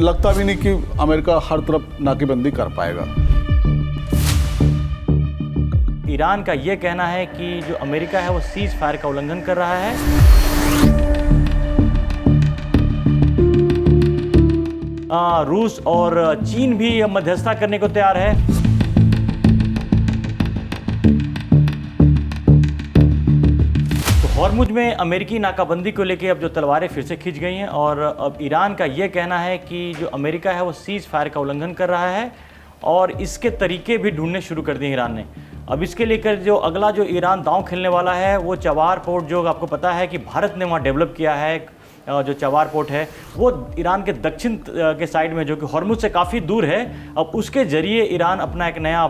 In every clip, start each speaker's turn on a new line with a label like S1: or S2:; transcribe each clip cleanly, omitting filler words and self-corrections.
S1: लगता भी नहीं कि अमेरिका हर तरफ नाकेबंदी कर पाएगा।
S2: ईरान का ये कहना है कि जो अमेरिका है वो सीज फायर का उल्लंघन कर रहा है। रूस और चीन भी मध्यस्थता करने को तैयार है। हॉर्मुज में अमेरिकी नाकाबंदी को लेकर अब जो तलवारें फिर से खींच गई हैं और अब ईरान का ये कहना है कि जो अमेरिका है वो सीज फायर का उल्लंघन कर रहा है और इसके तरीके भी ढूंढने शुरू कर दिए ईरान ने। अब इसके लेकर जो अगला जो ईरान दांव खेलने वाला है वो चबार पोर्ट, जो आपको पता है कि भारत ने वहाँ डेवलप किया है। जो चबार पोर्ट है वो ईरान के दक्षिण के साइड में, जो कि हॉर्मुज से काफ़ी दूर है। अब उसके जरिए ईरान अपना एक नया,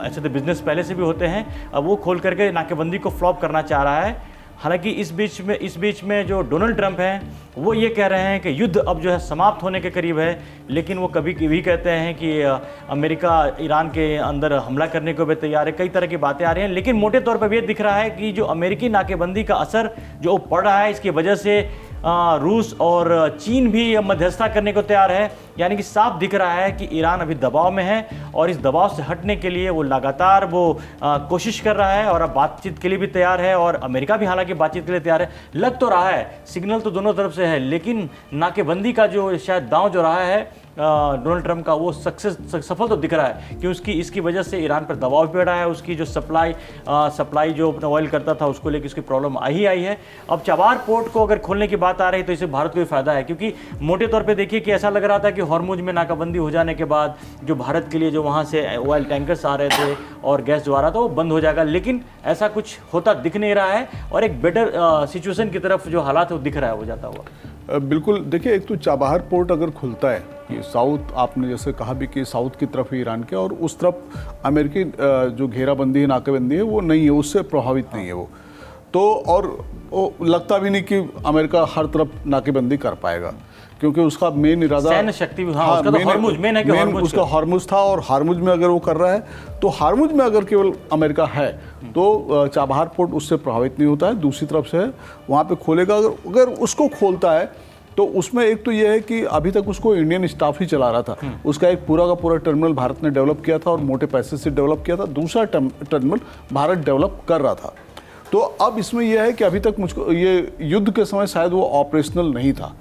S2: ऐसे तो बिजनेस पहले से भी होते हैं, अब वो खोल करके नाकेबंदी को फ्लॉप करना चाह रहा है। हालांकि इस बीच में जो डोनाल्ड ट्रंप हैं वो ये कह रहे हैं कि युद्ध अब जो है समाप्त होने के करीब है, लेकिन वो कभी भी कहते हैं कि अमेरिका ईरान के अंदर हमला करने को भी तैयार है। कई तरह की बातें आ रही हैं, लेकिन मोटे तौर पर ये दिख रहा है कि जो अमेरिकी नाकेबंदी का असर जो पड़ रहा है, इसकी वजह से रूस और चीन भी मध्यस्थता करने को तैयार है। यानी कि साफ दिख रहा है कि ईरान अभी दबाव में है और इस दबाव से हटने के लिए वो लगातार कोशिश कर रहा है और अब बातचीत के लिए भी तैयार है और अमेरिका भी हालांकि बातचीत के लिए तैयार है। लग तो रहा है, सिग्नल तो दोनों तरफ से है, लेकिन नाकेबंदी का जो शायद दांव जो रहा है डोनाल्ड ट्रंप का, वो सफल तो दिख रहा है कि इसकी वजह से ईरान पर दबाव भी बढ़ा है। उसकी जो सप्लाई जो ऑयल करता था उसको लेकर उसकी प्रॉब्लम आई है। अब चबार पोर्ट को अगर खोलने की बात आ रही है तो इससे भारत को भी फायदा है, क्योंकि मोटे तौर पे देखिए कि ऐसा लग रहा था कि हॉर्मुज में नाकाबंदी हो जाने के बाद जो भारत के लिए जो वहाँ से ऑयल टैंकर्स आ रहे थे और गैस जो आ रहा था वो बंद हो जाएगा, लेकिन ऐसा कुछ होता दिख नहीं रहा है और एक बेटर सिचुएशन की तरफ जो हालात है वो दिख रहा है वो जाता हुआ।
S1: बिल्कुल, देखिए एक तो चाबहार पोर्ट अगर खुलता है कि साउथ, आपने जैसे कहा भी कि साउथ की तरफ ही ईरान के और उस तरफ अमेरिकी जो घेराबंदी है, नाकेबंदी है, वो नहीं है, उससे प्रभावित नहीं है वो तो, और वो लगता भी नहीं कि अमेरिका हर तरफ नाकेबंदी कर पाएगा, क्योंकि उसका मेन इरादा
S2: सैन्य शक्ति, उसका तो हॉर्मुज मेन है कि हॉर्मुज
S1: उसका हॉर्मुज था और हॉर्मुज में अगर वो कर रहा है तो हॉर्मुज में अगर केवल अमेरिका है तो चाबहार पोर्ट उससे प्रभावित नहीं होता है। दूसरी तरफ से वहाँ पे खोलेगा, अगर उसको खोलता है तो उसमें एक तो ये है कि अभी तक उसको इंडियन स्टाफ ही चला रहा था, उसका एक पूरा का पूरा टर्मिनल भारत ने डेवलप किया था और मोटे पैसे से डेवलप किया था, दूसरा टर्मिनल भारत डेवलप कर रहा था। तो अब इसमें यह है कि अभी तक मुझको ये युद्ध के समय शायद वो ऑपरेशनल नहीं था।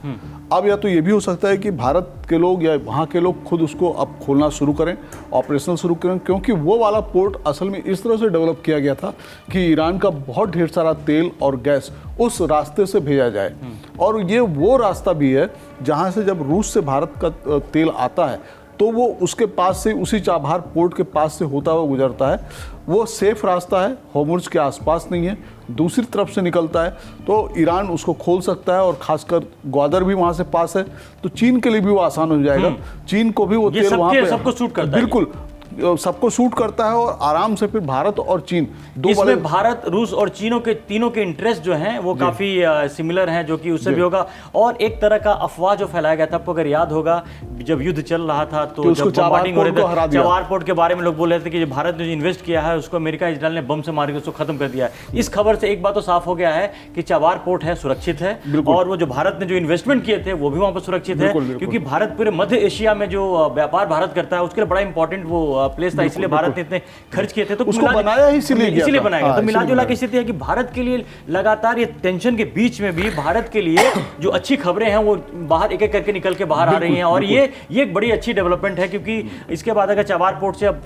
S1: अब या तो ये भी हो सकता है कि भारत के लोग या वहाँ के लोग खुद उसको अब खोलना शुरू करें, ऑपरेशनल शुरू करें, क्योंकि वो वाला पोर्ट असल में इस तरह से डेवलप किया गया था कि ईरान का बहुत ढेर सारा तेल और गैस उस रास्ते से भेजा जाए। और ये वो रास्ता भी है जहाँ से जब रूस से भारत का तेल आता है तो वो उसके पास से, उसी चाबहार पोर्ट के पास से होता हुआ गुजरता है। वो सेफ रास्ता है, हॉर्मुज के आसपास नहीं है, दूसरी तरफ से निकलता है, तो ईरान उसको खोल सकता है और खासकर ग्वादर भी वहाँ से पास है, तो चीन के लिए भी वो आसान हो जाएगा। चीन को भी वो तेल वहाँ पे
S2: सबको सूट करता है,
S1: बिल्कुल सबको सूट करता है और आराम से फिर भारत और चीन दो बड़े,
S2: इसमें भारत, रूस और तीनों के इंटरेस्ट जो हैं वो काफी सिमिलर हैं, जो कि उससे भी होगा। और एक तरह का अफवाह जो फैलाया गया था, आपको अगर याद होगा जब युद्ध चल रहा था तो जब बॉम्बार्डिंग हो रही थी, चबार पोर्ट के बारे में लोग बोल रहे थे कि भारत ने जो इन्वेस्ट किया है उसको अमेरिका इजराइल ने बम से मार के उसको खत्म कर दिया है। इस खबर से एक बात तो साफ हो गया है कि चबार पोर्ट है, सुरक्षित है, और वो जो भारत ने जो इन्वेस्टमेंट किए थे वो भी वहां पर सुरक्षित है, क्योंकि भारत पूरे मध्य एशिया में जो व्यापार भारत करता है उसके लिए बड़ा इंपॉर्टेंट वो प्लेस था, इसलिए भारत ने इतने खर्च किए थे, तो
S1: उसको बनाया ही इसीलिए
S2: बनाया गया। तो मिला जुला की स्थिति है कि भारत के लिए लगातार ये टेंशन के बीच में भी भारत के लिए जो अच्छी खबरें हैं वो बाहर एक एक करके निकल के बाहर आ रही हैं, और ये एक बड़ी अच्छी डेवलपमेंट है, क्योंकि इसके बाद अगर चबार पोर्ट से अब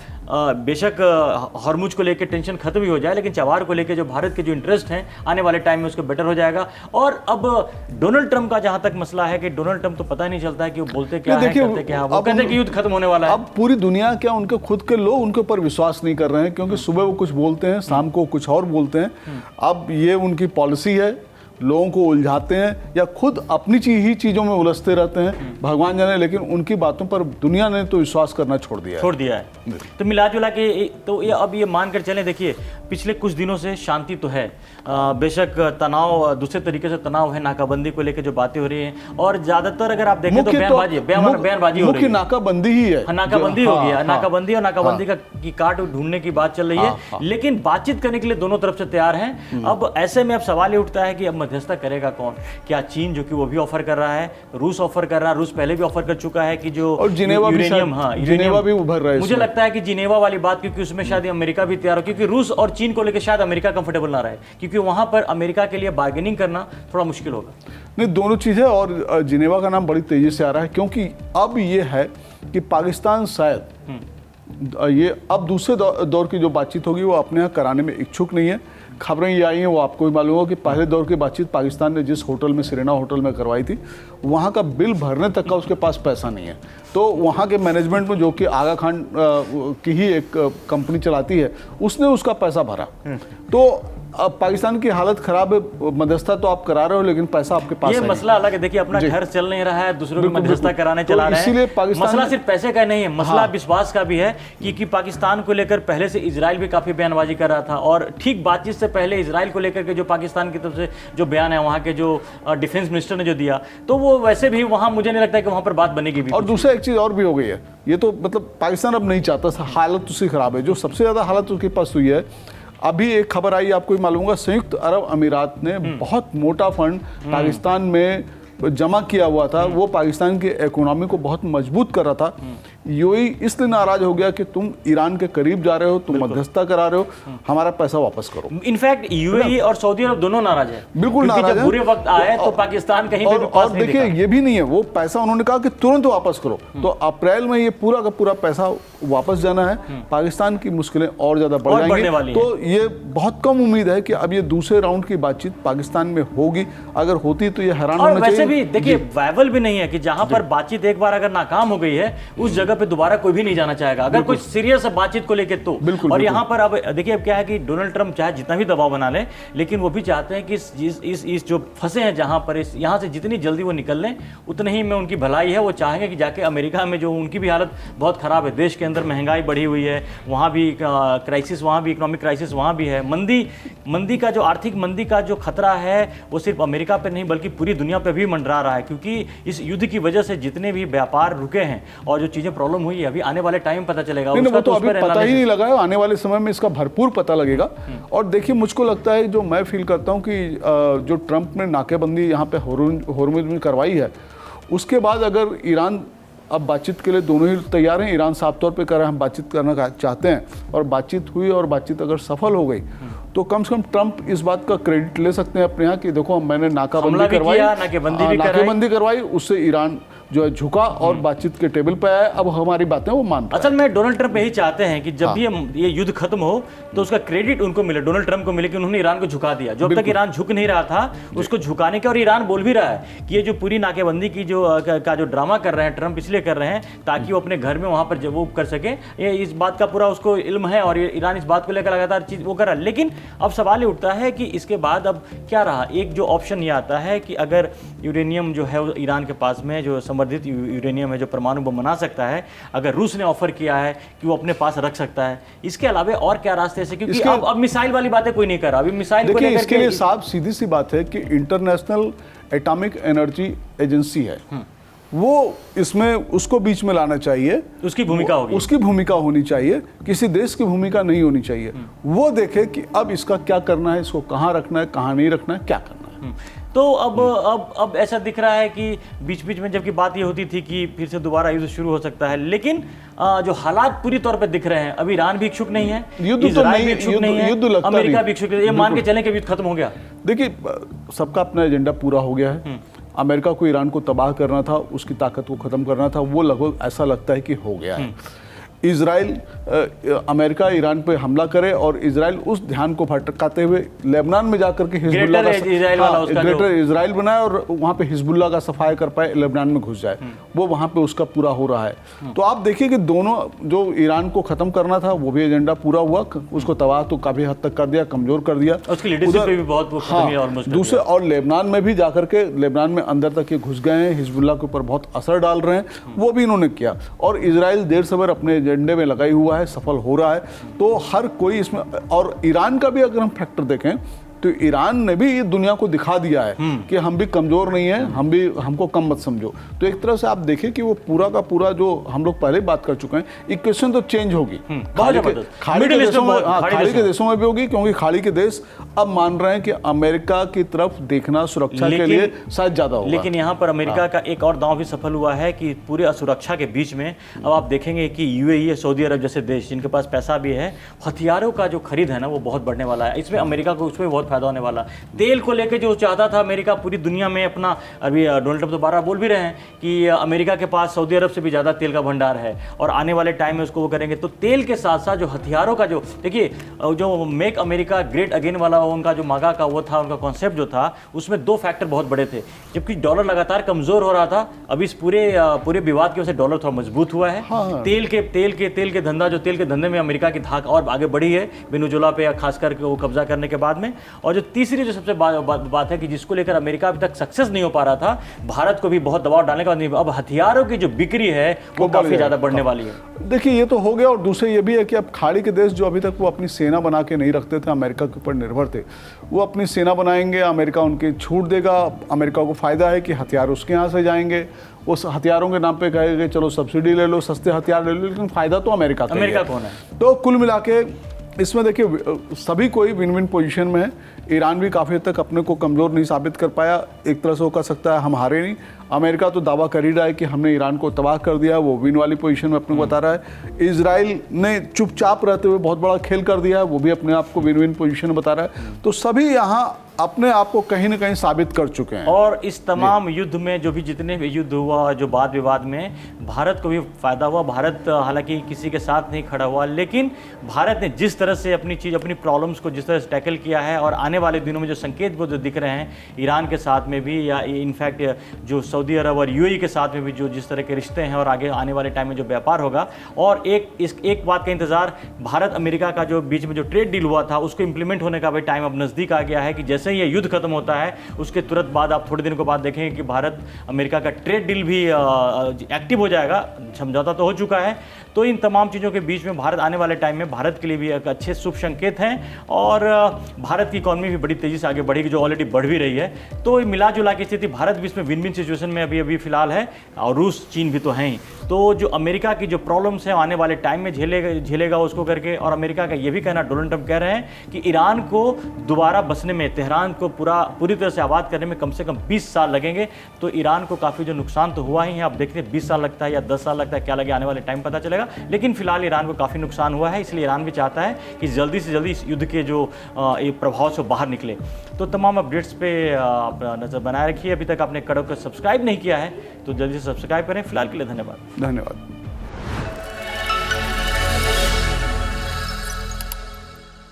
S2: बेशक हॉर्मुज को लेकर टेंशन खत्म ही हो जाए, लेकिन चबार को लेकर जो भारत के जो इंटरेस्ट हैं आने वाले टाइम में उसको बेटर हो जाएगा। और अब डोनाल्ड ट्रंप का जहां तक मसला है कि डोनाल्ड ट्रंप तो पता ही नहीं चलता है कि वो बोलते क्या है, करते क्या है। वो कहते हैं कि युद्ध खत्म होने वाला है।
S1: अब पूरी दुनिया क्या, उनके खुद के लोग उनके ऊपर विश्वास नहीं कर रहे हैं, क्योंकि सुबह वो कुछ बोलते हैं, शाम को कुछ और बोलते हैं। अब ये उनकी पॉलिसी है, लोगों को उलझाते हैं या खुद अपनी चीज़ों में उलझते रहते हैं, भगवान जाने, लेकिन उनकी बातों पर दुनिया ने तो विश्वास करना छोड़ दिया है।
S2: तो मिला जुला के तो ये अब ये मानकर चलें, देखिए पिछले कुछ दिनों से शांति तो है, बेशक तनाव, दूसरे तरीके से तनाव है, नाकाबंदी को लेकर जो बातें हो रही हैं, और ज्यादातर अगर आप देखें तो बयानबाजी हो रही है,
S1: नाकाबंदी ही है,
S2: नाकाबंदी हो गया, नाकाबंदी और नाकाबंदी की काट ढूंढने की बात चल रही है, लेकिन बातचीत करने के लिए दोनों तरफ से तैयार हैं। अब ऐसे में अब सवाल ये उठता है कि अब मध्यस्थता करेगा कौन? क्या चीन जो कि वो भी ऑफर कर रहा है, रूस ऑफर कर रहा है, रूस पहले भी ऑफर कर चुका है कि जो
S1: और जिनेवा भी
S2: यूरेनियम, हाँ
S1: जिनेवा भी उभर रहा है
S2: मुझे
S1: इसमें।
S2: लगता है कि जिनेवा वाली बात, क्योंकि उसमें शायद अमेरिका भी तैयार हो, क्योंकि रूस और चीन को लेकर शायद अमेरिका कंफर्टेबल ना रहे, क्योंकि वहां पर अमेरिका के लिए बार्गेनिंग करना थोड़ा मुश्किल होगा।
S1: नहीं, दोनों चीज़ें, और जिनेवा का नाम बड़ी तेजी से आ रहा है, क्योंकि अब ये है कि पाकिस्तान शायद ये अब दूसरे दौर की जो बातचीत होगी वो अपने यहाँ कराने में इच्छुक नहीं है। खबरें ये आई हैं, वो आपको भी मालूम होगा कि पहले दौर की बातचीत पाकिस्तान ने जिस होटल में, सिरेना होटल में करवाई थी, वहाँ का बिल भरने तक का उसके पास पैसा नहीं है। तो वहाँ के मैनेजमेंट में, जो कि आगा खान की ही एक कंपनी चलाती है, उसने उसका पैसा भरा। तो अब पाकिस्तान की हालत खराब है, मध्यस्थता तो आप करा रहे हो लेकिन पैसा आपके पास
S2: ये
S1: है
S2: मसला अलग है। देखिए, अपना घर चल नहीं रहा है, दूसरों की
S1: बिल्कुल,
S2: मध्यस्थता
S1: बिल्कुल।
S2: कराने
S1: तो
S2: चला रहे
S1: इसीलिए
S2: हैं।
S1: पाकिस्तान
S2: मसला
S1: ने-
S2: सिर्फ पैसे का नहीं है, मसला
S1: हाँ।
S2: विश्वास का भी है कि पाकिस्तान को लेकर पहले से इजराइल भी काफी बयानबाजी कर रहा था, और ठीक बातचीत से पहले इजराइल को लेकर के जो पाकिस्तान की तरफ से जो बयान है, वहाँ के जो डिफेंस मिनिस्टर ने जो दिया, तो वो वैसे भी वहाँ मुझे नहीं लगता है कि वहाँ पर बात बनेगी भी।
S1: और दूसरा एक चीज़ और भी हो गई है, ये तो मतलब पाकिस्तान अब नहीं चाहता, हालत उसकी खराब है। जो सबसे ज़्यादा हालत उसके पास हुई है, अभी एक खबर आई, आपको भी मालूम होगा, संयुक्त अरब अमीरात ने बहुत मोटा फंड पाकिस्तान में जमा किया हुआ था। वो पाकिस्तान की इकोनॉमी को बहुत मजबूत कर रहा था। यूएई इसलिए नाराज हो गया कि तुम ईरान के करीब जा रहे हो, तुम मध्यस्थता करा रहे हो, हमारा पैसा वापस करो।
S2: इनफैक्ट यूएई और सऊदी अरब दोनों नाराज है,
S1: बिल्कुल
S2: क्योंकि
S1: नाराज
S2: जब
S1: है।
S2: बुरे वक्त आए तो पाकिस्तान कहीं पे भी पास
S1: और
S2: नहीं
S1: देखिए,
S2: दिखा।
S1: ये भी नहीं है, वो पैसा उन्होंने कहा कि तुरंत वापस करो। तो अप्रैल में ये पूरा का पूरा पैसा वापस जाना है। पाकिस्तान की मुश्किलें और ज्यादा बढ़
S2: और बढ़ने
S1: जाएंगी।
S2: वाली
S1: तो ये बहुत कम उम्मीद है कि अब ये दूसरे राउंड की बातचीत पाकिस्तान में होगी। अगर होती तो ये हैरान
S2: और
S1: होना
S2: वैसे
S1: चाहिए।
S2: भी देखिए, वायबल भी नहीं है कि जहां पर बातचीत एक बार अगर नाकाम हो गई है, उस जगह पे दोबारा कोई भी नहीं जाना चाहेगा, अगर कोई सीरियस बातचीत को लेकर तो।
S1: बिल्कुल,
S2: और
S1: बिल्कुल।
S2: यहाँ पर अब देखिए, अब क्या है कि डोनाल्ड ट्रंप चाहे जितना भी दबाव बना ले, लेकिन वो भी चाहते हैं कि इस जो फंसे हैं जहां पर, यहाँ से जितनी जल्दी वो निकल लें, उतनी ही में उनकी भलाई है। वो चाहेंगे कि जाके अमेरिका में, जो उनकी भी हालत बहुत खराब है, देश के अंदर महंगाई बढ़ी हुई है, वहाँ भी क्राइसिस, वहाँ भी इकोनॉमिक क्राइसिस, वहाँ भी है मंदी का जो आर्थिक मंदी का जो खतरा है, वो सिर्फ अमेरिका पे नहीं बल्कि पूरी दुनिया पे भी मंडरा रहा है, क्योंकि इस युद्ध की वजह से जितने भी व्यापार रुके हैं और जो चीजें प्रॉब्लम हुई है, अभी आने वाले टाइम पता चलेगा।
S1: नहीं,
S2: उसका
S1: वो तो
S2: उस
S1: अभी
S2: पर
S1: पता ही
S2: analysis-
S1: नहीं लगा है, आने वाले समय में इसका भरपूर पता लगेगा। और देखिए, मुझको लगता है, जो मैं फील करता हूँ कि जो ट्रंप ने नाकेबंदी यहाँ पे होर्मुज में करवाई है, उसके बाद अगर ईरान अब बातचीत के लिए दोनों ही तैयार हैं, ईरान साफ तौर पे कह रहा है हम बातचीत करना चाहते हैं, और बातचीत हुई और बातचीत अगर सफल हो गई तो कम से कम ट्रंप इस बात का क्रेडिट ले सकते हैं अपने यहाँ कि देखो मैंने
S2: हमला
S1: नाकाबंदी
S2: भी
S1: करवाई,
S2: किया, नाकेबंदी भी
S1: करवाई, उससे ईरान जो है झुका और बातचीत के टेबल पे आया। अब हमारी बातें वो मानता है।
S2: असल में डोनाल्ड ट्रंप यही चाहते हैं कि जब भी ये युद्ध खत्म हो तो उसका क्रेडिट उनको मिले, डोनाल्ड ट्रंप को मिले कि उन्होंने ईरान को झुका दिया। जब तक ईरान झुक नहीं रहा था, उसको झुकाने के, और ईरान बोल भी रहा है कि ये जो पूरी नाकेबंदी की जो ड्रामा कर रहे हैं ट्रंप, इसलिए कर रहे हैं ताकि वो अपने घर में वहां पर जब वो कर सके। ये इस बात का पूरा उसको इल्म है, और ईरान इस बात को लेकर लगातार चीज वो कर रहा है। लेकिन अब सवाल ये उठता है कि इसके बाद अब क्या रहा। एक जो ऑप्शन ये आता है कि अगर यूरेनियम जो है ईरान के पास में, जो संवर्धित यूरेनियम है, जो परमाणु बम बना सकता है, अगर रूस ने ऑफर किया है कि वो अपने पास रख सकता है, इसके अलावा और क्या रास्ते से, क्योंकि अब मिसाइल वाली बातें कोई नहीं कर रहा। अभी मिसाइल को
S1: देखिए,
S2: लेकर
S1: इसके लिए साफ सीधी सी बात है कि इंटरनेशनल एटॉमिक एनर्जी एजेंसी है, वो इसमें उसको बीच में लाना चाहिए।
S2: उसकी भूमिका होगी,
S1: उसकी भूमिका होनी चाहिए, किसी देश की भूमिका नहीं होनी चाहिए। वो देखे कि अब इसका क्या करना है, इसको कहाँ रखना है, कहाँ नहीं रखना है, क्या करना है।
S2: तो अब ऐसा दिख रहा है कि बीच बीच में जबकि बात ये होती थी कि फिर से दोबारा युद्ध शुरू हो सकता है, लेकिन जो हालात पूरी तौर पे दिख रहे हैं, अभी ईरान भी इच्छुक नहीं है, इजराइल भी इच्छुक नहीं है, अमेरिका भी इच्छुक नहीं है। ये मान के चलें कि युद्ध खत्म हो गया।
S1: देखिए, सबका अपना एजेंडा पूरा हो गया है। अमेरिका को ईरान को तबाह करना था, उसकी ताकत को खत्म करना था, वो लगभग ऐसा लगता है कि हो गया है। इजराइल, अमेरिका ईरान पे हमला करे और इजराइल उस ध्यान को भटकाते हुए लेबनान में जाकर के हिजबुल्लाह का ग्रेटर इजराइल बनाए और वहाँ पे हिजबुल्लाह का सफाया कर पाए, लेबनान में घुस जाए। वो वहाँ पे उसका पूरा हो रहा है। तो आप देखिए कि दोनों, जो ईरान को खत्म करना था वो भी एजेंडा पूरा हुआ, उसको तबाह तो काफी हद तक कर दिया, कमजोर कर दिया।
S2: उसकी लीडरशिप पे भी बहुत
S1: दूसरे, और लेबनान में भी जाकर के, लेबनान में अंदर तक ये घुस गए हैं, हिजबुल्लाह के ऊपर बहुत असर डाल रहे हैं, वो भी इन्होंने किया। और इजराइल देर सवेर अपने एजेंडे में लगाई हुआ है, सफल हो रहा है। तो हर कोई इसमें, और ईरान का भी अगर हम फैक्टर देखें तो ईरान ने भी ये दुनिया को दिखा दिया है कि हम भी कमज़ोर नहीं है, हमको कम मत समझो। तो एक तरह से आप देखें कि वो पूरा का पूरा जो हम लोग पहले बात कर चुके हैं, इक्वेशन तो चेंज होगी। खाड़ी के देशों में भी होगी, क्योंकि खाड़ी के देश अब मान रहे हैं कि अमेरिका की तरफ देखना सुरक्षा के लिए शायद ज़्यादा होगा।
S2: लेकिन यहाँ पर अमेरिका का एक और दांव भी सफल हुआ है कि पूरे असुरक्षा के बीच में अब आप देखेंगे कि यूएई, सऊदी अरब जैसे देश जिनके पास पैसा भी है, हथियारों का जो खरीद है ना वो बहुत बढ़ने वाला है। इसमें अमेरिका को उसमें बहुत फायदा होने वाला। तेल को लेकर जो चाहता था अमेरिका पूरी दुनिया में अपना, अभी डोनाल्ड ट्रंप दोबारा बोल भी रहे हैं कि अमेरिका के पास सऊदी अरब से भी ज़्यादा तेल का भंडार है और आने वाले टाइम में उसको वो करेंगे। तो तेल के साथ साथ जो हथियारों का जो देखिए, जो मेक अमेरिका ग्रेट अगेन वाला उनका जो मागा का वो था, उनका कॉन्सेप्ट जो था, उसमें दो फैक्टर बहुत बड़े थे। जबकि डॉलर लगातार कमजोर हो रहा था, अभी इस पूरे विवाद की वजह से डॉलर थोड़ा मजबूत हुआ है। हाँ। तेल के धंधा, जो तेल के धंधे में अमेरिका की धाक और आगे बढ़ी है वेनेजुएला पे, खास करके वो कब्जा करने के बाद में। और जो तीसरी जो सबसे बात है कि जिसको लेकर अमेरिका अभी तक सक्सेस नहीं हो पा रहा था, भारत को भी बहुत दबाव डालने के बाद अब हथियारों की जो बिक्री है वो काफी ज्यादा बढ़ने वाली है।
S1: देखिए ये तो हो गया, और दूसरे ये भी है कि अब खाड़ी के देश जो अभी तक वो अपनी सेना बना के नहीं रखते थे, अमेरिका के ऊपर निर्भर थे, वो अपनी सेना बनाएंगे, अमेरिका उनकी छूट देगा। अमेरिका को फायदा है कि हथियार उसके यहाँ से जाएंगे, उस हथियारों के नाम पे कहेंगे चलो सब्सिडी ले लो, सस्ते हथियार ले लो, लेकिन फायदा तो अमेरिका
S2: कौन है?
S1: तो कुल मिला के इसमें देखिए सभी कोई विन विन पोजीशन में है। ईरान भी काफ़ी हद तक अपने को कमज़ोर नहीं साबित कर पाया, एक तरह से वो कह सकता है हम हारे नहीं। अमेरिका तो दावा कर ही रहा है कि हमने ईरान को तबाह कर दिया, वो विन वाली पोजीशन में अपने को बता रहा है। इजराइल ने चुपचाप रहते हुए बहुत बड़ा खेल कर दिया है, वो भी अपने आप को विन विन पोजीशन में बता रहा है। तो सभी यहाँ अपने आप को कहीं ना कहीं साबित कर चुके हैं।
S2: और इस तमाम युद्ध में जो भी जितने भी युद्ध हुआ, जो वाद विवाद में भारत को भी फायदा हुआ। भारत हालांकि किसी के साथ नहीं खड़ा हुआ, लेकिन भारत ने जिस तरह से अपनी प्रॉब्लम्स को जिस तरह से टैकल किया है, और आने वाले दिनों में जो संकेत वो जो दिख रहे हैं ईरान के साथ में भी, या इनफैक्ट जो सऊदी अरब और यूएई के साथ में भी जो जिस तरह के रिश्ते हैं, और आगे आने वाले टाइम में जो व्यापार होगा। और एक बात का इंतजार, भारत अमेरिका का जो बीच में जो ट्रेड डील हुआ था उसको इंप्लीमेंट होने का भी टाइम अब नज़दीक आ गया है कि जैसे ये युद्ध खत्म होता है उसके तुरंत बाद आप थोड़े दिन के बाद देखेंगे कि भारत अमेरिका का ट्रेड डील भी एक्टिव हो जाएगा। समझौता तो हो चुका है। तो इन तमाम चीज़ों के बीच में भारत आने वाले टाइम में भारत के लिए भी एक अच्छे शुभ संकेत हैं, और भारत की इकॉनमी भी बड़ी तेज़ी से आगे बढ़ेगी, जो ऑलरेडी बढ़ भी रही है। तो मिला जुला की स्थिति भारत भी इसमें विन विन सिचुएशन में अभी फिलहाल है, और रूस चीन भी तो हैं ही। तो जो अमेरिका की जो प्रॉब्लम्स हैं आने वाले टाइम में झेलेगा उसको करके। और अमेरिका का ये भी कहना, डोनाल्ड ट्रंप कह रहे हैं कि ईरान को दोबारा बसने में, तेहरान को पूरी तरह से आबाद करने में कम से कम 20 साल लगेंगे। तो ईरान को काफ़ी जो नुकसान तो हुआ ही है, आप देखते हैं 20 साल लगता है या 10 साल लगता है, क्या लगे आने वाले टाइम पता चलेगा। लेकिन फिलहाल ईरान को काफ़ी नुकसान हुआ है, इसलिए ईरान भी चाहता है कि जल्दी से जल्दी इस युद्ध के जो प्रभाव से बाहर निकले। तो तमाम अपडेट्स पे आप नज़र बनाए रखिए। अभी तक आपने कड़क को सब्सक्राइब नहीं किया है तो जल्दी से सब्सक्राइब करें। फिलहाल के लिए धन्यवाद।